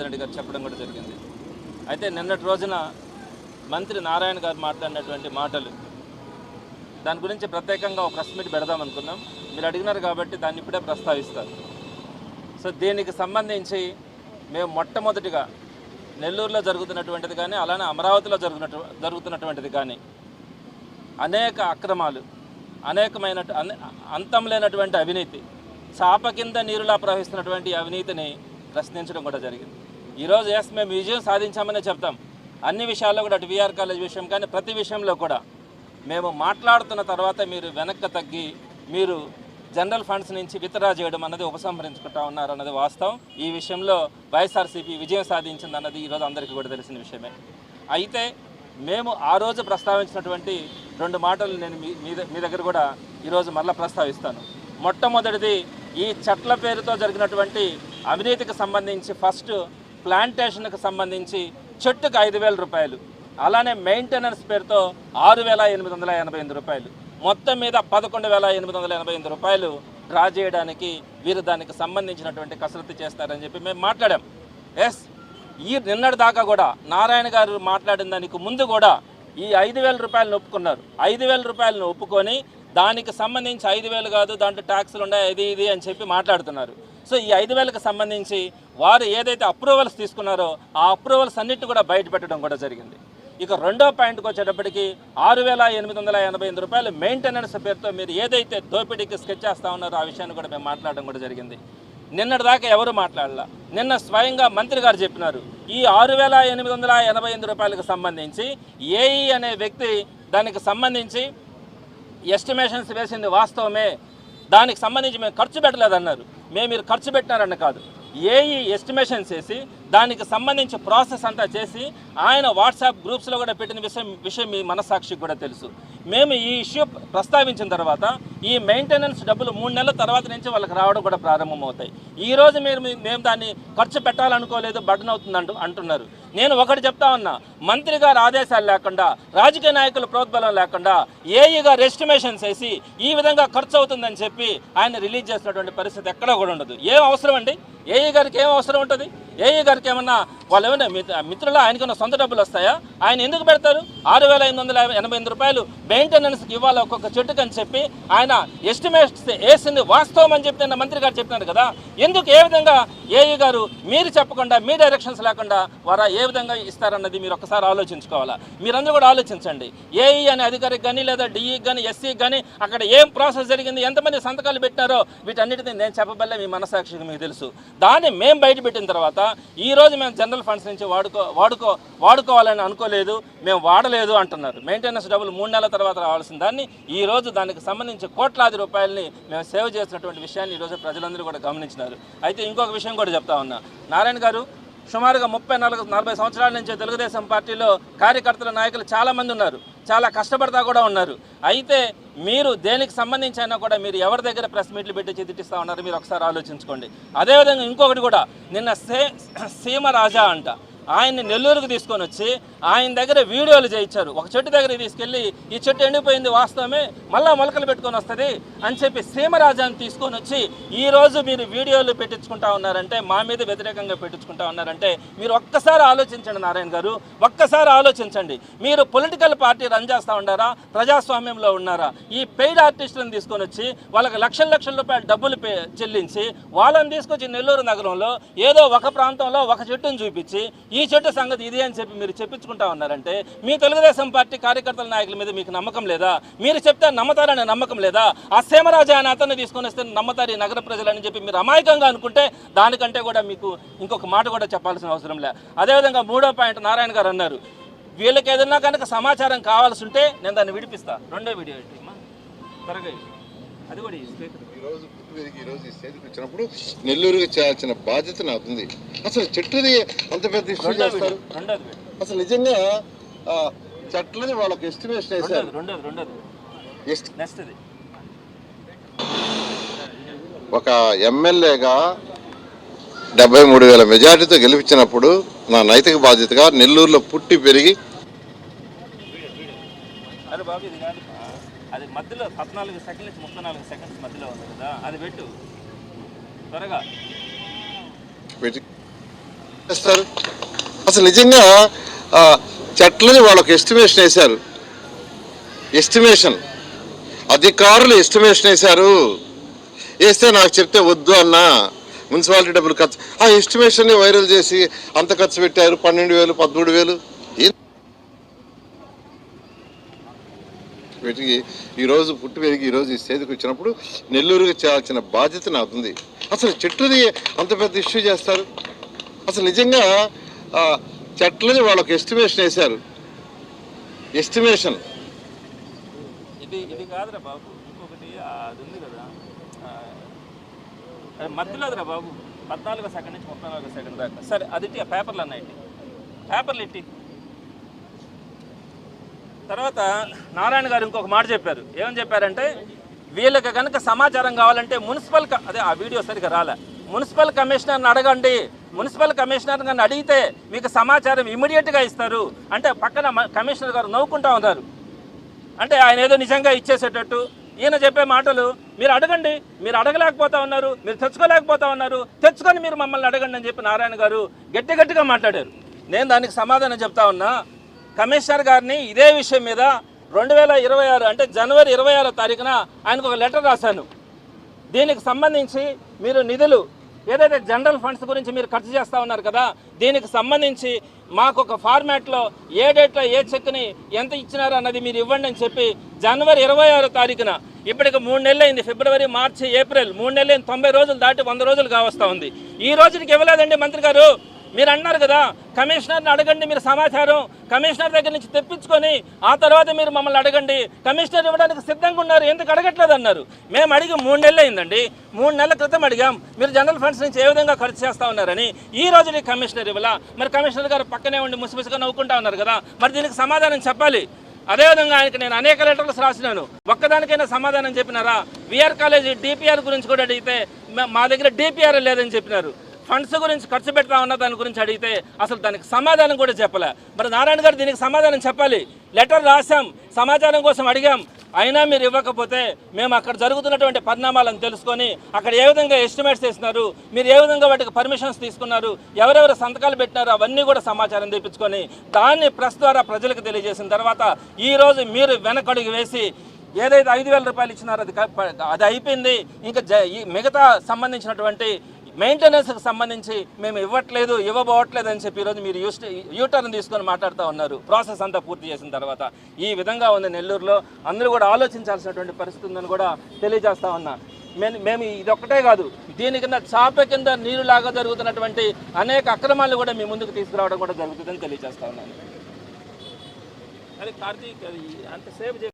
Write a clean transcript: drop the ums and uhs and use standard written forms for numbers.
జనార్దన్ రెడ్డి గారు చెప్పడం కూడా జరిగింది. అయితే నిన్నటి రోజున మంత్రి నారాయణ గారు మాట్లాడినటువంటి మాటలు, దాని గురించి ప్రత్యేకంగా ఒక ప్రెస్ మీట్ పెడదామనుకున్నాం. మీరు అడిగినారు కాబట్టి దాన్ని ఇప్పుడే ప్రస్తావిస్తారు. సో దీనికి సంబంధించి మేము మొట్టమొదటిగా నెల్లూరులో జరుగుతున్నటువంటిది కానీ, అలానే అమరావతిలో జరుగుతున్నటువంటిది కానీ అనేక అక్రమాలు, అనేకమైన అంతం లేనటువంటి అవినీతి, చాప కింద నీరులా ప్రవహిస్తున్నటువంటి అవినీతిని ప్రశ్నించడం కూడా జరిగింది. ఈరోజు మేము విజయం సాధించామనే చెప్తాం. అన్ని విషయాల్లో కూడా, అటు విఆర్ కాలేజ్ విషయం కానీ ప్రతి విషయంలో కూడా మేము మాట్లాడుతున్న తర్వాత మీరు వెనక్కి తగ్గి మీరు జనరల్ ఫండ్స్ నుంచి విత్డ్రా చేయడం అన్నది ఉపసంహరించుకుంటా ఉన్నారన్నది వాస్తవం. ఈ విషయంలో వైఎస్ఆర్సీపీ విజయం సాధించింది అన్నది ఈరోజు అందరికీ కూడా తెలిసిన విషయమే. అయితే మేము ఆ రోజు ప్రస్తావించినటువంటి 2 మాటలు నేను మీ దగ్గర కూడా ఈరోజు మళ్ళీ ప్రస్తావిస్తాను. మొట్టమొదటిది, ఈ చెట్ల పేరుతో జరిగినటువంటి అవినీతికి సంబంధించి ఫస్ట్ ప్లాంటేషన్కి సంబంధించి చెట్టుకు 5,000 రూపాయలు, అలానే మెయింటెనెన్స్ పేరుతో 6,888 రూపాయలు, మొత్తం మీద 11,888 రూపాయలు డ్రా చేయడానికి వీరు దానికి సంబంధించినటువంటి కసరత్తు చేస్తారని చెప్పి మేము మాట్లాడాం. నిన్నటి దాకా కూడా నారాయణ గారు మాట్లాడిన దానికి ముందు కూడా ఈ 5,000 రూపాయలను ఒప్పుకున్నారు. 5,000 రూపాయలను ఒప్పుకొని దానికి సంబంధించి 5,000 కాదు, దాంట్లో ట్యాక్సులు ఉన్నాయి, ఇది అని చెప్పి మాట్లాడుతున్నారు. సో ఈ 5,000కి సంబంధించి వారు ఏదైతే అప్రూవల్స్ తీసుకున్నారో ఆ అప్రూవల్స్ అన్నిటి కూడా బయటపెట్టడం కూడా జరిగింది. ఇక రెండో పాయింట్కి వచ్చేటప్పటికి 6,888 రూపాయలు మెయింటెనెన్స్ పేరుతో మీరు ఏదైతే దోపిడీకి స్కెచ్ చేస్తూ ఉన్నారో ఆ విషయాన్ని కూడా మేము మాట్లాడడం కూడా జరిగింది. నిన్నటి దాకా ఎవరు మాట్లాడాల, నిన్న స్వయంగా మంత్రి గారు చెప్పినారు. ఈ 6,888 రూపాయలకు సంబంధించి ఏఈ అనే వ్యక్తి దానికి సంబంధించి ఎస్టిమేషన్స్ వేసింది వాస్తవమే, దానికి సంబంధించి మేము ఖర్చు పెట్టలేదన్నారు. మీరు ఖర్చు పెట్టినారని కాదు, ఏఈ ఎస్టిమేషన్స్ చేసి దానికి సంబంధించి ప్రాసెస్ అంతా చేసి ఆయన వాట్సాప్ గ్రూప్స్లో కూడా పెట్టిన విషయం మీ మనస్సాక్షికి కూడా తెలుసు. మేము ఈ ఇష్యూ ప్రస్తావించిన తర్వాత ఈ మెయింటెనెన్స్ డబ్బులు 3 నెలల తర్వాత నుంచి వాళ్ళకి రావడం కూడా ప్రారంభమవుతాయి. ఈరోజు మేము దాన్ని ఖర్చు పెట్టాలనుకోలేదు, బటన్ అవుతుంది అంటున్నారు. నేను ఒకటి చెప్తా ఉన్నా, మంత్రి గారు ఆదేశాలు లేకుండా, రాజకీయ నాయకుల ప్రోద్బలం లేకుండా ఏఈ గారు ఎస్టిమేషన్స్ వేసి ఈ విధంగా ఖర్చు అవుతుందని చెప్పి ఆయన రిలీజ్ చేసినటువంటి పరిస్థితి ఎక్కడా కూడా ఉండదు. ఏం అవసరం అండి? ఏఈ గారికి ఏం అవసరం ఉంటుంది? ఏఈ గారికి ఏమన్నా వాళ్ళు ఏమన్నా మిత్రులు ఆయనకున్న సొంత డబ్బులు వస్తాయా? ఆయన ఎందుకు పెడతారు? 6,888 రూపాయలు మెయింటెనెన్స్కి ఇవ్వాలి ఒక్కొక్క చెట్టుకు అని చెప్పి ఆయన ఎస్టిమేట్స్ వేసింది వాస్తవం అని చెప్పి నిన్న మంత్రి గారు చెప్పినారు కదా. ఎందుకు ఏ విధంగా ఏఈ గారు మీరు చెప్పకుండా, మీ డైరెక్షన్స్ లేకుండా వారా ఏ విధంగా ఇస్తారన్నది మీరు ఒక్కసారి ఆలోచించుకోవాలా. మీరందరూ కూడా ఆలోచించండి. ఏఈ అనే అధికారికి కానీ, లేదా డిఈకి కానీ, ఎస్సీకి కానీ అక్కడ ఏం ప్రాసెస్ జరిగింది, ఎంతమంది సంతకాలు పెట్టారో వీటన్నిటిని నేను చెప్పబల్లే మీ మనసాక్షికి మీకు తెలుసు. దాన్ని మేము బయటపెట్టిన తర్వాత ఈరోజు మేము జనరల్ ఫండ్స్ నుంచి వాడుకోవాలని అనుకోలేదు, మేము వాడలేదు అంటున్నారు. మెయింటెనెన్స్ డబ్బులు 3 నెలల తర్వాత రావాల్సిన దాన్ని ఈరోజు దానికి సంబంధించి కోట్లాది రూపాయలని మేము సేవ్ చేసినటువంటి విషయాన్ని ఈరోజు ప్రజలందరూ కూడా గమనించినారు. అయితే ఇంకొక విషయం కూడా చెప్తా ఉన్నా, నారాయణ గారు సుమారుగా 30-40 సంవత్సరాల నుంచి తెలుగుదేశం పార్టీలో కార్యకర్తల నాయకులు చాలామంది ఉన్నారు, చాలా కష్టపడతా కూడా ఉన్నారు. అయితే మీరు దేనికి సంబంధించి అయినా కూడా మీరు ఎవరి దగ్గర ప్రెస్ మీట్లు పెట్టి చిదిటిస్తూ ఉన్నారు మీరు ఒకసారి ఆలోచించుకోండి. అదేవిధంగా ఇంకొకటి కూడా, నిన్న సీమరాజా అంట ఆయన్ని నెల్లూరుకు తీసుకొని వచ్చి ఆయన దగ్గర వీడియోలు చేయించారు. ఒక చెట్టు దగ్గరికి తీసుకెళ్ళి ఈ చెట్టు ఎండిపోయింది వాస్తవమే, మళ్ళా మొలకలు పెట్టుకొని వస్తుంది అని చెప్పి సీమరాజాన్ని తీసుకొని వచ్చి ఈరోజు మీరు వీడియోలు పెట్టించుకుంటా ఉన్నారంటే, మా మీద వ్యతిరేకంగా పెట్టించుకుంటా ఉన్నారంటే మీరు ఒక్కసారి ఆలోచించండి నారాయణ గారు, ఒక్కసారి ఆలోచించండి. మీరు పొలిటికల్ పార్టీ రన్ చేస్తూ ఉన్నారా, ప్రజాస్వామ్యంలో ఉన్నారా? ఈ పెయిడ్ ఆర్టిస్టులను తీసుకొని వచ్చి వాళ్ళకి లక్షల రూపాయలు డబ్బులు చెల్లించి వాళ్ళని తీసుకొచ్చి నెల్లూరు నగరంలో ఏదో ఒక ప్రాంతంలో ఒక చెట్టును చూపించి ఈ చెట్టు సంగతి ఇది అని చెప్పి మీరు చెప్పించుకుంటా ఉన్నారంటే మీ తెలుగుదేశం పార్టీ కార్యకర్తల నాయకుల మీద మీకు నమ్మకం లేదా? మీరు చెప్తే నమ్మతారనే నమ్మకం లేదా? ఆ సీమరాజా అనే అతన్ని తీసుకొని వస్తే నమ్మతారు ఈ నగర ప్రజలని చెప్పి మీరు అమాయకంగా అనుకుంటే దానికంటే కూడా మీకు ఇంకొక మాట కూడా చెప్పాల్సిన అవసరం లే. అదేవిధంగా 3వ పాయింట్ నారాయణ గారు అన్నారు, వీళ్ళకి ఏదన్నా కనుక సమాచారం కావాల్సి ఉంటే నేను దాన్ని విడిపిస్తా. 2వ వీడియో త్వరగా అది కూడా ఈరోజు ఈ స్టేజ్కి వచ్చినప్పుడు నెల్లూరుకి చేయాల్సిన బాధ్యత నాకు ఉంది. అసలు చెట్టుని అంత పెద్ద ఇష్యూ చేస్తారు. అసలు నిజంగా చెట్లని వాళ్ళకి ఎస్టిమేషన్ వేశారు. ఒక ఎమ్మెల్యేగా 73,000 మెజార్టీతో గెలిపించినప్పుడు నా నైతిక బాధ్యతగా నెల్లూరులో పుట్టి పెరిగి అది మధ్యలో 14 సెకండ్ల నుంచి 34 సెకండ్స్ మధ్యలో ఉంది కదా, అది పెట్టు త్వరగా. చేస్తారు? అసలు నిజంగా ఆ, చెట్లని వాళ్ళకి ఎస్టిమేషన్ వేశారు. ఎస్టిమేషన్ అధికారులు ఎస్టిమేషన్ వేశారు. వేస్తే నాకు చెప్తే వద్దు అన్నా మున్సిపాలిటీ డబ్బులు ఖర్చు, ఆ ఎస్టిమేషన్ని వైరల్ చేసి అంత ఖర్చు పెట్టారు, 12,000 13,000. వీటికి ఈరోజు పుట్టి పెరిగి ఈరోజు ఈ స్టేజ్కి వచ్చినప్పుడు నెల్లూరుకి చేయాల్సిన బాధ్యత నాకుంది. అసలు చెట్లని అంత పెద్ద ఇష్యూ చేస్తారు? అసలు నిజంగా ఆ, చెట్లని వాళ్ళకి ఎస్టిమేషన్ వేశారు. ఎస్టిమేషన్ ఇది కాదురా బాబు, ఇంకొకటి అది ఉంది కదా, మధ్యలోదిరా బాబు, 14వ సెకండ్ నుంచి 34వ సెకండ్ దాకా. సరే అది ఇట్టి, పేపర్లు అన్నాయి, పేపర్లు ఇట్టి. తర్వాత నారాయణ గారు ఇంకొక మాట చెప్పారు. ఏమని చెప్పారంటే, వీళ్ళకి కనుక సమాచారం కావాలంటే మున్సిపల్ అదే ఆ వీడియో సరిగ్గా రాలే, మున్సిపల్ కమిషనర్ని అడగండి, మున్సిపల్ కమిషనర్ గారిని అడిగితే మీకు సమాచారం ఇమీడియట్గా ఇస్తారు అంటే పక్కన కమిషనర్ గారు నవ్వుకుంటా ఉన్నారు. అంటే ఆయన ఏదో నిజంగా ఇచ్చేసేటట్టు ఈయన చెప్పే మాటలు. మీరు అడగండి, మీరు అడగలేకపోతా ఉన్నారు, మీరు తెచ్చుకోలేకపోతా ఉన్నారు, తెచ్చుకొని మీరు మమ్మల్ని అడగండి అని చెప్పి నారాయణ గారు గట్టిగా మాట్లాడారు. నేను దానికి సమాధానం చెప్తా ఉన్నా. కమిషనర్ గారిని ఇదే విషయం మీద 2026 అంటే జనవరి 26వ తారీఖున ఆయనకు ఒక లెటర్ రాశాను. దీనికి సంబంధించి మీరు నిధులు ఏదైతే జనరల్ ఫండ్స్ గురించి మీరు ఖర్చు చేస్తూ ఉన్నారు కదా, దీనికి సంబంధించి మాకు ఒక ఫార్మాట్లో ఏ డేట్లో ఏ చెక్ని ఎంత ఇచ్చినారో అన్నది మీరు ఇవ్వండి అని చెప్పి జనవరి 26వ తారీఖున, ఇప్పటికి 3 నెలలు అయింది, ఫిబ్రవరి మార్చి ఏప్రిల్ 3 నెలలు అయింది, 90 రోజులు దాటి 100 రోజులు కావస్తూ ఉంది. ఈ రోజుకి ఇవ్వలేదండి మంత్రి గారు. మీరు అన్నారు కదా కమిషనర్ని అడగండి, మీరు సమాచారం కమిషనర్ దగ్గర నుంచి తెప్పించుకొని ఆ తర్వాత మీరు మమ్మల్ని అడగండి, కమిషనర్ ఇవ్వడానికి సిద్ధంగా ఉన్నారు, ఎందుకు అడగట్లేదు అన్నారు. మేము అడిగి 3 నెలలు అయిందండి, 3 నెలల క్రితం అడిగాం మీరు జనరల్ ఫండ్స్ నుంచి ఏ విధంగా ఖర్చు చేస్తూ ఉన్నారని. ఈ రోజు కమిషనర్ ఇవ్వాలా? మరి కమిషనర్ గారు పక్కనే ఉండి ముసిముసిగా నవ్వుకుంటా ఉన్నారు కదా, మరి దీనికి సమాధానం చెప్పాలి. అదేవిధంగా ఆయనకి నేను అనేక లెటర్లు రాసినాను, ఒక్కదానికైనా సమాధానం చెప్పినారా? విఆర్ కాలేజీ డిపిఆర్ గురించి కూడా అడిగితే మా దగ్గర డిపిఆర్ లేదని చెప్పినారు. ఫండ్స్ గురించి ఖర్చు పెడతా ఉన్న దాని గురించి అడిగితే అసలు దానికి సమాధానం కూడా చెప్పలే. మరి నారాయణ గారు దీనికి సమాధానం చెప్పాలి. లెటర్ రాసాం, సమాచారం కోసం అడిగాం, అయినా మీరు ఇవ్వకపోతే మేము అక్కడ జరుగుతున్నటువంటి పరిణామాలను తెలుసుకొని అక్కడ ఏ విధంగా ఎస్టిమేట్స్ చేసినారు, మీరు ఏ విధంగా వాటికి పర్మిషన్స్ తీసుకున్నారు, ఎవరెవరు సంతకాలు పెట్టినారు, అవన్నీ కూడా సమాచారం తెప్పించుకొని దాన్ని ప్రెస్ ద్వారా ప్రజలకు తెలియజేసిన తర్వాత ఈరోజు మీరు వెనకడుగు వేసి ఏదైతే 5,000 రూపాయలు ఇచ్చినారో అది అయిపోయింది, ఇంకా మిగతా సంబంధించినటువంటి మెయింటెనెన్స్కి సంబంధించి మేము ఇవ్వబోవట్లేదు అని చెప్పి ఈరోజు మీరు యూటర్న్ తీసుకొని మాట్లాడుతూ ఉన్నారు. ప్రాసెస్ అంతా పూర్తి చేసిన తర్వాత ఈ విధంగా ఉంది నెల్లూరులో. అందరూ కూడా ఆలోచించాల్సినటువంటి పరిస్థితి ఉందని కూడా తెలియజేస్తా ఉన్నా. మేము ఇదొక్కటే కాదు, దీని కింద చాప కింద నీరులాగా జరుగుతున్నటువంటి అనేక అక్రమాలు కూడా మీ ముందుకు తీసుకురావడం కూడా జరుగుతుందని తెలియజేస్తా ఉన్నాను. అది కార్తీక్ అంత సేవ్